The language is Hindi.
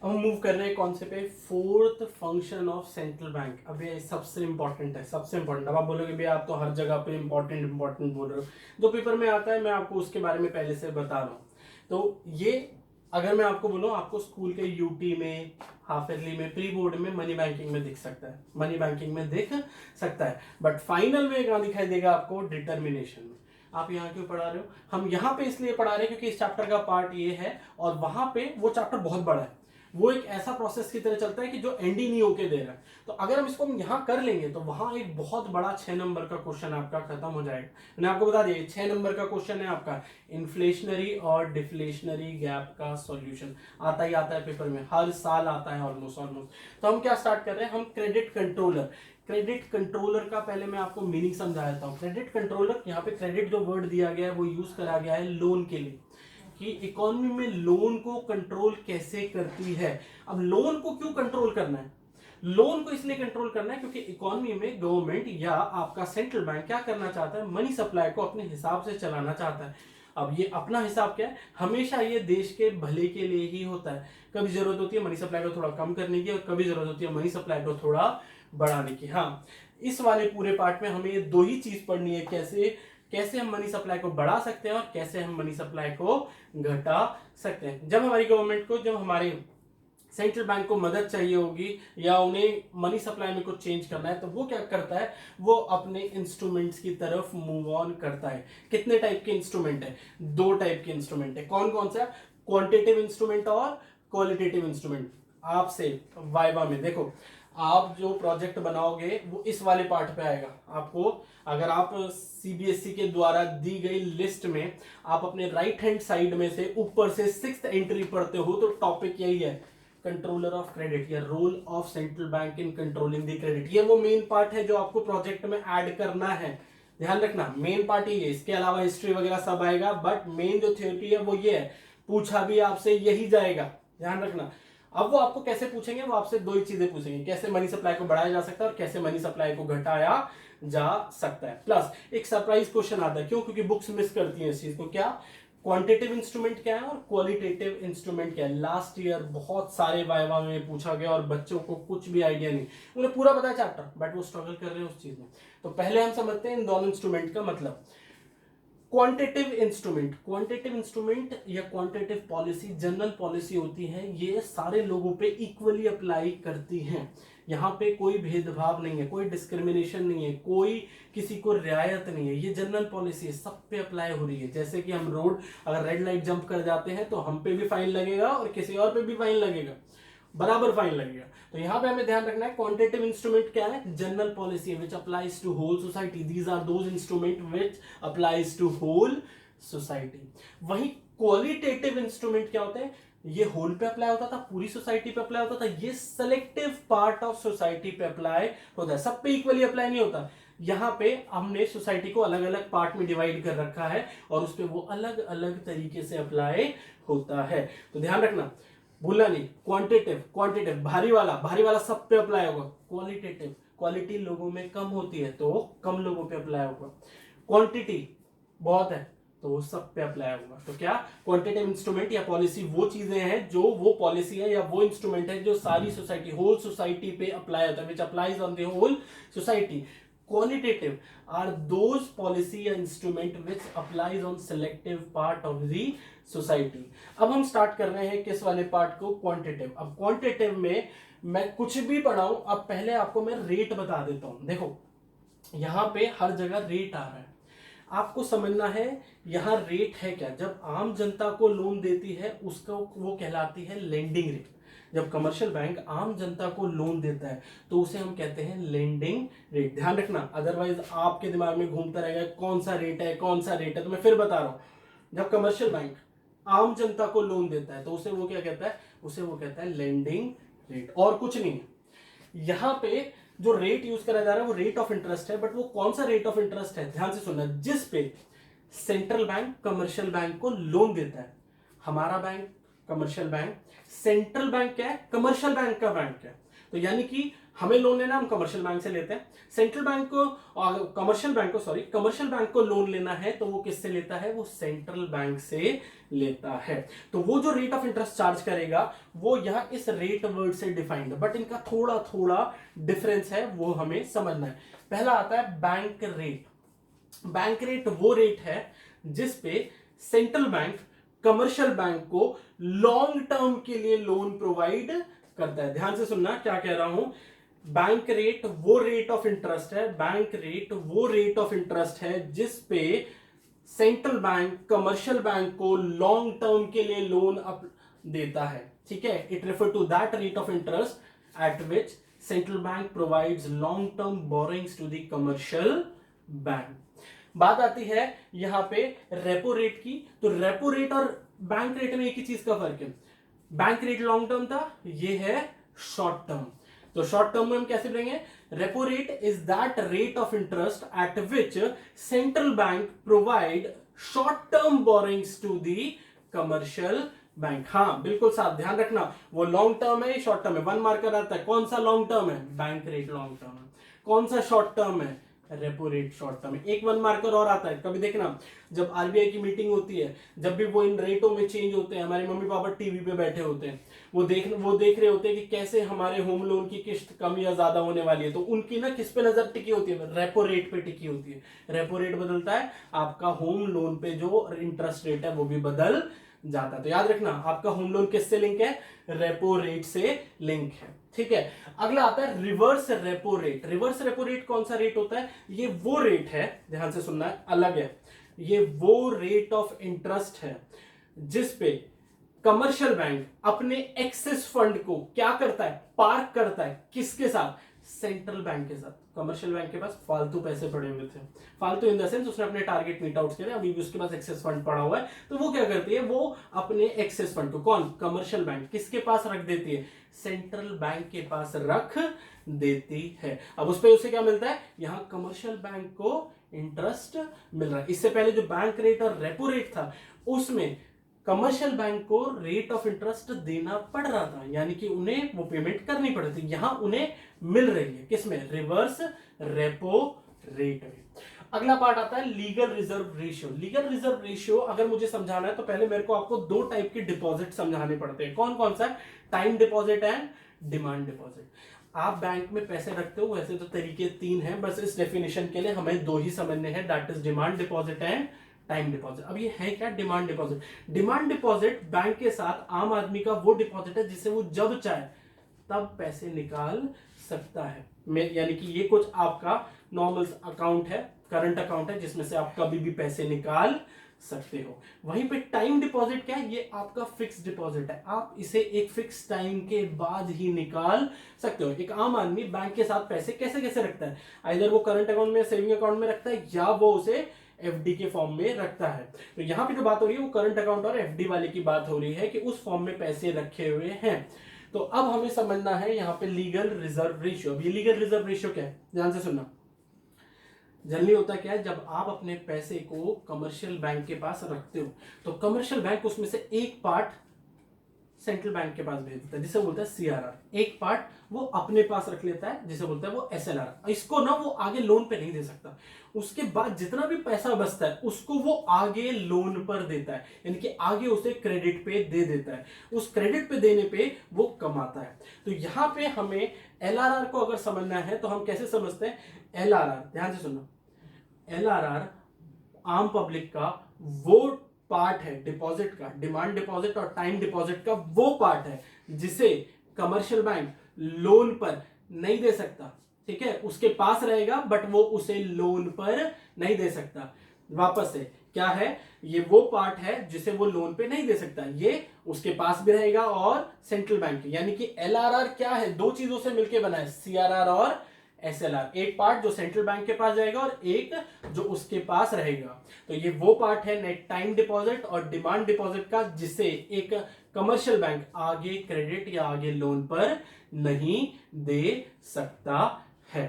अब हम मूव कर रहे हैं कौन से पे, fourth function of central bank. अब ये सबसे इंपॉर्टेंट है, सबसे इंपॉर्टेंट। अब आप बोलोगे भैया आप तो हर जगह पे इंपॉर्टेंट इंपॉर्टेंट बोल रहे हो, जो पेपर में आता है मैं आपको उसके बारे में पहले से बता रहा हूँ। तो ये अगर मैं आपको बोलूँ, आपको स्कूल के यूटी में, हाफ ईयरली में, प्री बोर्ड में, मनी बैंकिंग में दिख सकता है, मनी बैंकिंग में दिख सकता है, बट फाइनल में कहाँ दिखाई देगा आपको, डिटर्मिनेशन में। आप यहाँ क्यों पढ़ा रहे हो, हम यहाँ पे इसलिए पढ़ा रहे हैं क्योंकि इस चैप्टर का पार्ट ये है, और वहां पे वो चैप्टर बहुत बड़ा है, वो एक ऐसा प्रोसेस की तरह चलता है कि जो एंड ही नहीं होके दे रहा है। तो अगर हम इसको हम यहाँ कर लेंगे तो वहां एक बहुत बड़ा 6 नंबर का क्वेश्चन आपका खत्म हो जाएगा। मैंने आपको बता दिया 6 नंबर का क्वेश्चन है आपका, इन्फ्लेशनरी और डिफ्लेशनरी गैप का सॉल्यूशन। आता ही आता है पेपर में, हर साल आता है ऑलमोस्ट ऑलमोस्ट। तो हम क्या स्टार्ट कर रहे हैं, हम क्रेडिट कंट्रोलर। क्रेडिट कंट्रोलर का पहले मैं आपको मीनिंग समझा देता हूँ। क्रेडिट कंट्रोलर, यहाँ पे क्रेडिट जो वर्ड दिया गया है वो यूज करा गया है लोन के लिए, कि इकोनॉमी में लोन को कंट्रोल कैसे करती है। अब लोन को क्यों कंट्रोल करना है, लोन को इसलिए कंट्रोल करना है क्योंकि इकोनॉमी में गवर्नमेंट या आपका सेंट्रल बैंक क्या करना चाहता है, मनी सप्लाई को अपने हिसाब से चलाना चाहता है। अब ये अपना हिसाब क्या है, हमेशा ये देश के भले के लिए ही होता है। कभी जरूरत होती है मनी सप्लाई को थोड़ा कम करने की, और कभी जरूरत होती है मनी सप्लाई को थोड़ा बढ़ाने की। हाँ, इस वाले पूरे पार्ट में हमें ये दो ही चीज पढ़नी है, कैसे कैसे हम मनी सप्लाई को बढ़ा सकते हैं और कैसे हम मनी सप्लाई को घटा सकते हैं। जब हमारी गवर्नमेंट को, जब हमारे सेंट्रल बैंक को मदद चाहिए होगी या उन्हें मनी सप्लाई में कुछ चेंज करना है, तो वो क्या करता है, वो अपने इंस्ट्रूमेंट्स की तरफ मूव ऑन करता है। कितने टाइप के इंस्ट्रूमेंट है, दो टाइप के इंस्ट्रूमेंट है। कौन कौन सा, क्वांटिटेटिव इंस्ट्रूमेंट और क्वालिटेटिव इंस्ट्रूमेंट। आपसे वाइवा में देखो, आप जो प्रोजेक्ट बनाओगे वो इस वाले पार्ट पे आएगा आपको। अगर आप सीबीएसई के द्वारा दी गई लिस्ट में आप अपने राइट हैंड साइड में से ऊपर से 6th एंट्री पढ़ते हो तो टॉपिक यही है, कंट्रोलर ऑफ क्रेडिट या role of central bank in controlling the credit. ये वो मेन पार्ट है जो आपको प्रोजेक्ट में ऐड करना है, ध्यान रखना। मेन पार्ट ही है, इसके अलावा हिस्ट्री वगैरह सब आएगा, बट मेन जो थ्योरी है वो ये है, पूछा भी आपसे यही जाएगा, ध्यान रखना। अब वो आपको कैसे पूछेंगे, वो आपसे दो ही चीजें पूछेंगे, कैसे मनी सप्लाई को बढ़ाया जा सकता है और कैसे मनी सप्लाई को घटाया जा सकता है। प्लस एक सरप्राइज क्वेश्चन आता है, क्यों, क्योंकि बुक्स मिस करती हैं इस चीज को। क्या क्वांटिटेटिव इंस्ट्रूमेंट क्या है और क्वालिटेटिव इंस्ट्रूमेंट क्या है। लास्ट ईयर बहुत सारे वाइवा में पूछा गया और बच्चों को कुछ भी आइडिया नहीं, उन्हें पूरा पता है चैप्टर, बट वो स्ट्रगल कर रहे हैं उस चीज में। तो पहले हम समझते हैं इन दोनों इंस्ट्रूमेंट का मतलब। क्वांटिटिव इंस्ट्रूमेंट, क्वांटिटिव इंस्ट्रूमेंट या क्वांटिटिव पॉलिसी जनरल पॉलिसी होती है, ये सारे लोगों पे इक्वली अप्लाई करती हैं। यहाँ पे कोई भेदभाव नहीं है, कोई डिस्क्रिमिनेशन नहीं है, कोई किसी को रियायत नहीं है। ये जनरल पॉलिसी है, सब पे अप्लाई हो रही है। जैसे कि हम रोड अगर रेड लाइट जंप कर जाते हैं तो हम पे भी फाइन लगेगा और किसी और पे भी फाइन लगेगा, बराबर फाइन लगेगा। तो यहां पे हमें ध्यान रखना है, क्वांटिटेटिव इंस्ट्रूमेंट क्या है, general policy which applies to whole society. These are those instrument which applies to whole society. वही क्वालिटेटिव इंस्ट्रूमेंट क्या होते हैं, ये होल पे अप्लाई होता था, पूरी सोसाइटी पे अप्लाई होता था, ये सेलेक्टिव पार्ट ऑफ सोसाइटी पे अप्लाई होता है, सब पे इक्वली अप्लाई नहीं होता। यहां पे हमने सोसाइटी को अलग अलग पार्ट में डिवाइड कर रखा है और उस पर वो अलग अलग तरीके से अप्लाई होता है। तो ध्यान रखना, भूलना नहीं। क्वांटिटेटिव, क्वांटिटेटिव भारी वाला सब पे अप्लाई होगा। क्वालिटेटिव, क्वालिटी लोगों में कम होती है तो कम लोगों पे अप्लाई होगा। क्वांटिटी बहुत है तो वो सब पे अप्लाई होगा। तो क्या क्वांटिटेटिव इंस्ट्रूमेंट या पॉलिसी वो चीजें हैं, जो वो पॉलिसी है या वो इंस्ट्रूमेंट है जो सारी सोसाइटी, होल सोसाइटी पे अप्लाई होता है, which applies on the whole society. Qualitative are those policy या instrument which applies on selective part of the society. अब हम स्टार्ट कर रहे हैं किस वाले पार्ट को, क्वांटिटेटिव। अब क्वांटिटेटिव में मैं कुछ भी पढ़ाऊं, अब पहले आपको मैं रेट बता देता हूं। देखो यहां पे हर जगह रेट आ रहा है, आपको समझना है यहां रेट है क्या। जब आम जनता को लोन देती है उसको वो कहलाती है लेंडिंग रेट। जब कमर्शियल बैंक आम जनता को लोन देता है तो उसे हम कहते हैं लेंडिंग रेट। ध्यान रखना, अदरवाइज आपके दिमाग में घूमता रहेगा कौन सा रेट है कौन सा रेट है। तो मैं फिर बता रहा हूं, जब कमर्शियल बैंक आम जनता को लोन देता है तो उसे वो क्या कहता है, उसे वो कहता है लेंडिंग रेट, और कुछ नहीं है। यहां पे जो रेट यूज करा जा रहा है वो रेट ऑफ इंटरेस्ट है, बट वो कौन सा रेट ऑफ इंटरेस्ट है, ध्यान से सुनना, जिस पे सेंट्रल बैंक कमर्शियल बैंक को लोन देता है। हमारा bank commercial bank, central bank क्या है, कमर्शियल बैंक का बैंक है। तो यानी कि हमें लोन लेना, हम कमर्शियल बैंक से लेते हैं। सेंट्रल बैंक को, कमर्शियल बैंक को लोन लेना है तो वो किससे लेता है, वो सेंट्रल बैंक से लेता है। तो वो जो रेट ऑफ इंटरेस्ट चार्ज करेगा वो यहाँ इस रेट वर्ड से डिफाइंड है, बट इनका थोड़ा थोड़ा डिफरेंस है, वो हमें समझना है। पहला आता है बैंक रेट। बैंक रेट वो रेट है जिसपे सेंट्रल बैंक कमर्शियल बैंक को लॉन्ग टर्म के लिए लोन प्रोवाइड करता है। ध्यान से सुनना क्या कह रहा हूं। बैंक रेट वो रेट ऑफ इंटरेस्ट है, बैंक रेट वो रेट ऑफ इंटरेस्ट है जिसपे सेंट्रल बैंक कमर्शियल बैंक को लॉन्ग टर्म के लिए लोन अप देता है। ठीक है, it refer to that rate of interest at which central bank provides long term borrowings to the commercial bank. बात आती है यहां पे रेपो रेट की। तो रेपो रेट और बैंक रेट में एक ही चीज का फर्क है। बैंक रेट लॉन्ग टर्म था, ये है शॉर्ट टर्म। तो शॉर्ट टर्म में हम कैसे बोलेंगे, repo rate is that rate of interest at which central bank provide short term borrowings to the commercial bank. हाँ बिल्कुल साफ ध्यान रखना, वो लॉन्ग टर्म है शॉर्ट टर्म है। 1 मार्कर आता है, कौन सा लॉन्ग टर्म है, बैंक रेट लॉन्ग टर्म है। कौन सा शॉर्ट टर्म है, रेपो रेट शॉर्ट टर्म है। एक 1 मार्कर और आता है, कभी देखना जब आरबीआई की मीटिंग होती है, जब भी वो इन रेटों में चेंज होते हैं, हमारे मम्मी पापा टीवी पे बैठे होते हैं, वो देख रहे होते हैं कि कैसे हमारे होम लोन की किस्त कम या ज्यादा होने वाली है, तो उनकी ना किस पे नजर टिकी होती है, रेपो रेट पे टिकी होती है। रेपो रेट बदलता है, आपका होम लोन पे जो इंटरेस्ट रेट है वो भी बदल जाता है। तो याद रखना, आपका होम लोन किससे लिंक है, रेपो रेट से लिंक है। ठीक है, अगला आता है reverse repo rate. Reverse repo rate कौन सा रेट होता है, ये वो रेट है, ध्यान से सुनना है, अलग है, ये वो रेट ऑफ इंटरेस्ट है जिसपे कमर्शियल बैंक अपने एक्सेस फंड को क्या करता है, पार्क करता है, किसके साथ, सेंट्रल बैंक के साथ। कमर्शियल बैंक के पास फालतू पैसे पड़े हुए थे, फालतू इन द सेंस उसने अपने टारगेट मीट आउट किए, अभी भी उसके पास एक्सेस फंड पड़ा हुआ है, तो वो क्या करती है, वो अपने एक्सेस फंड को, कौन, कमर्शियल बैंक, किसके पास रख देती है, सेंट्रल बैंक के पास रख देती है। अब उस पर उसे क्या मिलता है, यहां कमर्शियल बैंक को इंटरेस्ट मिल रहा है। इससे पहले जो बैंक रेट और रेपो रेट था उसमें कमर्शियल बैंक को रेट ऑफ इंटरेस्ट देना पड़ रहा था, यानी कि उन्हें वो पेमेंट करनी पड़ रही थी, यहां उन्हें मिल रही है, किसमें, रिवर्स रेपो रेट में। अगला पार्ट आता है legal reserve ratio. Legal reserve ratio अगर मुझे समझाना है तो पहले मेरे को आपको 2 टाइप के डिपॉजिट समझाने पड़ते हैं। कौन कौन सा, time deposit and demand deposit. आप बैंक में पैसे रखते हो, वैसे तो तरीके 3 हैं, बस इस डेफिनेशन के लिए हमें 2 ही समझने हैं, that is demand deposit and time deposit. अब ये है क्या demand deposit, demand deposit bank के साथ आम आदमी का वो डिपॉजिट है जिसे वो जब चाहे तब पैसे निकाल सकता है। यानी कि ये कुछ आपका नॉर्मल अकाउंट है, करंट अकाउंट है, जिसमें से आप कभी भी पैसे निकाल सकते हो। वहीं पे टाइम डिपॉजिट क्या है, ये आपका फिक्स डिपॉजिट है, आप इसे एक फिक्स टाइम के बाद ही निकाल सकते हो। एक आम आदमी बैंक के साथ पैसे कैसे कैसे रखता है, आइदर वो करंट अकाउंट में, सेविंग अकाउंट में रखता है, या वो उसे एफडी के फॉर्म में रखता है। तो यहां पे जो बात हो रही है वो करंट अकाउंट और एफडी वाले की बात हो रही है कि उस फॉर्म में पैसे रखे हुए हैं। तो अब हमें समझना है यहाँ पे लीगल रिजर्व रेशियो। अब ये लीगल रिजर्व रेशियो क्या है, ध्यान से सुनना। जनरली होता क्या है, जब आप अपने पैसे को कमर्शियल बैंक के पास रखते हो तो कमर्शियल बैंक उसमें से एक पार्ट सेंट्रल बैंक के पास भेज देता है, जिसे बोलता है सीआरआर। एक पार्ट वो अपने पास रख लेता है, जिसे बोलता है वो एसएलआर। इसको ना वो आगे लोन पे नहीं दे सकता, उसके बाद जितना भी पैसा बचता है उसको वो आगे लोन पर देता है, यानी कि आगे उसे क्रेडिट पे दे देता है। उस क्रेडिट पे देने पे वो कमाता है। तो यहां पे हमें एलआरआर को अगर समझना है तो हम कैसे समझते हैं, एलआरआर, ध्यान से सुनो, एलआरआर आम पब्लिक का वो पार्ट है डिपॉजिट का, डिमांड डिपॉजिट और टाइम डिपॉजिट का वो पार्ट है जिसे कमर्शियल बैंक लोन पर नहीं दे सकता। ठीक है, उसके पास रहेगा बट वो उसे लोन पर नहीं दे सकता। वापस से क्या है, ये वो पार्ट है जिसे वो लोन पे नहीं दे सकता, ये उसके पास भी रहेगा और सेंट्रल बैंक, यानी कि एलआरआर क्या है, 2 चीजों से मिलकर बना है, सीआरआर और एसएलआर। एक पार्ट जो सेंट्रल बैंक के पास जाएगा और एक जो उसके पास रहेगा। तो ये वो पार्ट है नेट टाइम डिपॉजिट और डिमांड डिपॉजिट का जिसे एक कमर्शियल बैंक आगे क्रेडिट या आगे लोन पर नहीं दे सकता है।